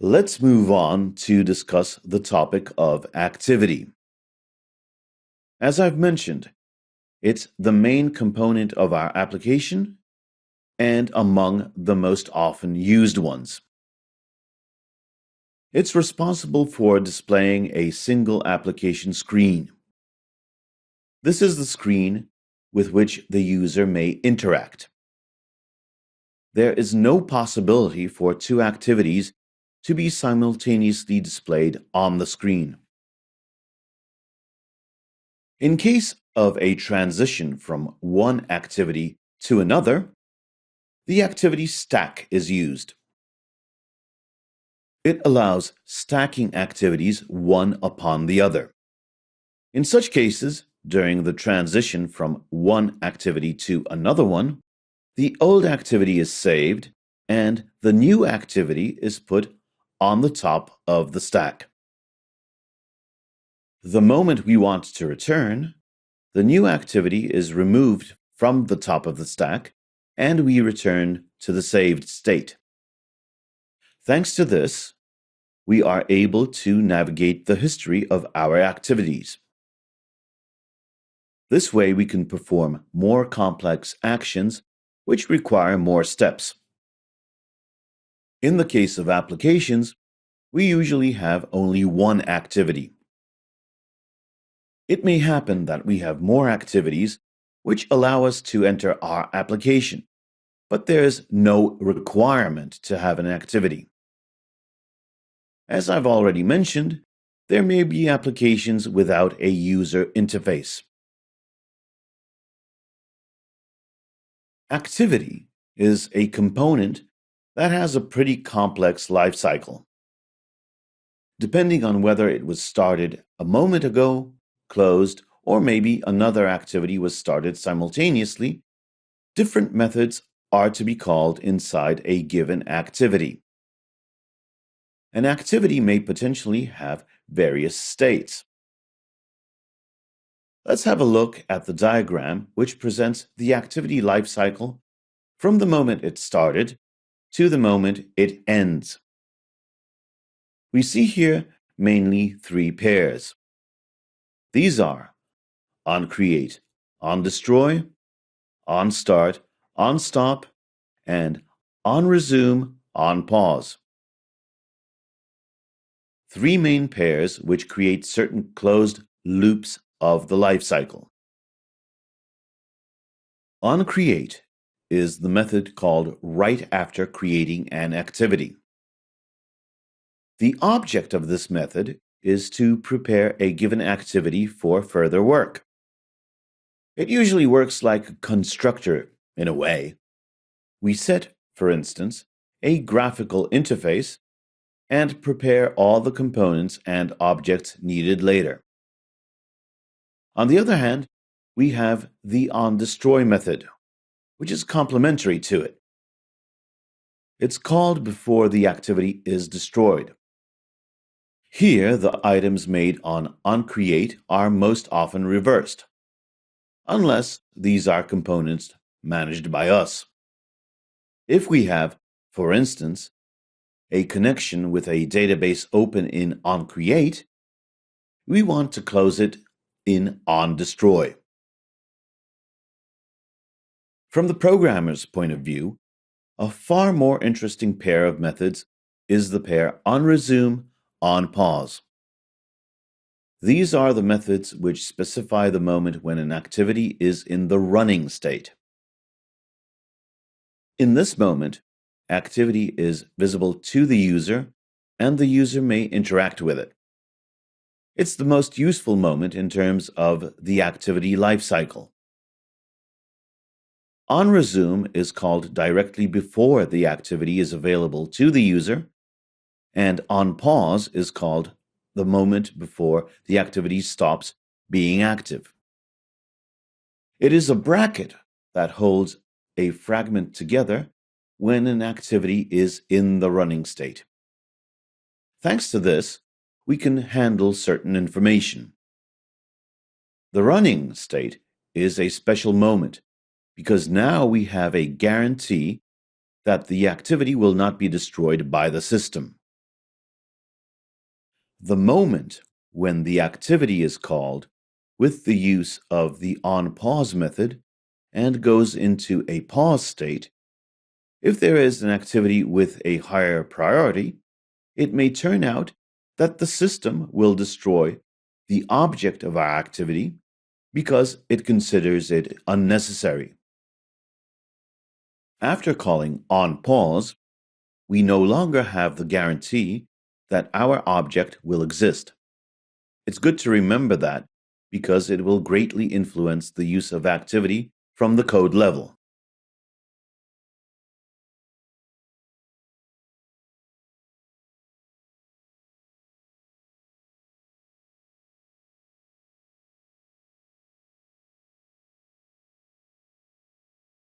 Let's move on to discuss the topic of activity. As I've mentioned, it's the main component of our application and among the most often used ones. It's responsible for displaying a single application screen. This is the screen with which the user may interact. There is no possibility for two activities to be simultaneously displayed on the screen. In case of a transition from one activity to another, the activity stack is used. It allows stacking activities one upon the other. In such cases, during the transition from one activity to another one, the old activity is saved and the new activity is put on the top of the stack. The moment we want to return, the new activity is removed from the top of the stack and we return to the saved state. Thanks to this, we are able to navigate the history of our activities. This way we can perform more complex actions which require more steps. In the case of applications, we usually have only one activity. It may happen that we have more activities which allow us to enter our application, but there's no requirement to have an activity. As I've already mentioned, there may be applications without a user interface. Activity is a component that has a pretty complex life cycle. Depending on whether it was started a moment ago, closed, or maybe another activity was started simultaneously, different methods are to be called inside a given activity. An activity may potentially have various states. Let's have a look at the diagram which presents the activity life cycle from the moment it started to the moment it ends. We see here mainly three pairs. These are onCreate, onDestroy, onStart, onStop, and onResume, onPause. Three main pairs which create certain closed loops of the life cycle. OnCreate is the method called right after creating an activity. The object of this method is to prepare a given activity for further work. It usually works like a constructor in a way. We set, for instance, a graphical interface and prepare all the components and objects needed later. On the other hand, we have the onDestroy method, which is complementary to it. It's called before the activity is destroyed. Here, the items made on onCreate are most often reversed, unless these are components managed by us. If we have, for instance, a connection with a database open in onCreate, we want to close it in onDestroy. From the programmer's point of view, a far more interesting pair of methods is the pair onResume, onPause. These are the methods which specify the moment when an activity is in the running state. In this moment, activity is visible to the user, and the user may interact with it. It's the most useful moment in terms of the activity life cycle. OnResume is called directly before the activity is available to the user, and onPause is called the moment before the activity stops being active. It is a bracket that holds a fragment together when an activity is in the running state. Thanks to this, we can handle certain information. The running state is a special moment because now we have a guarantee that the activity will not be destroyed by the system. The moment when the activity is called with the use of the on-pause method and goes into a pause state, if there is an activity with a higher priority, it may turn out that the system will destroy the object of our activity because it considers it unnecessary. After calling on pause, we no longer have the guarantee that our object will exist. It's good to remember that because it will greatly influence the use of activity from the code level.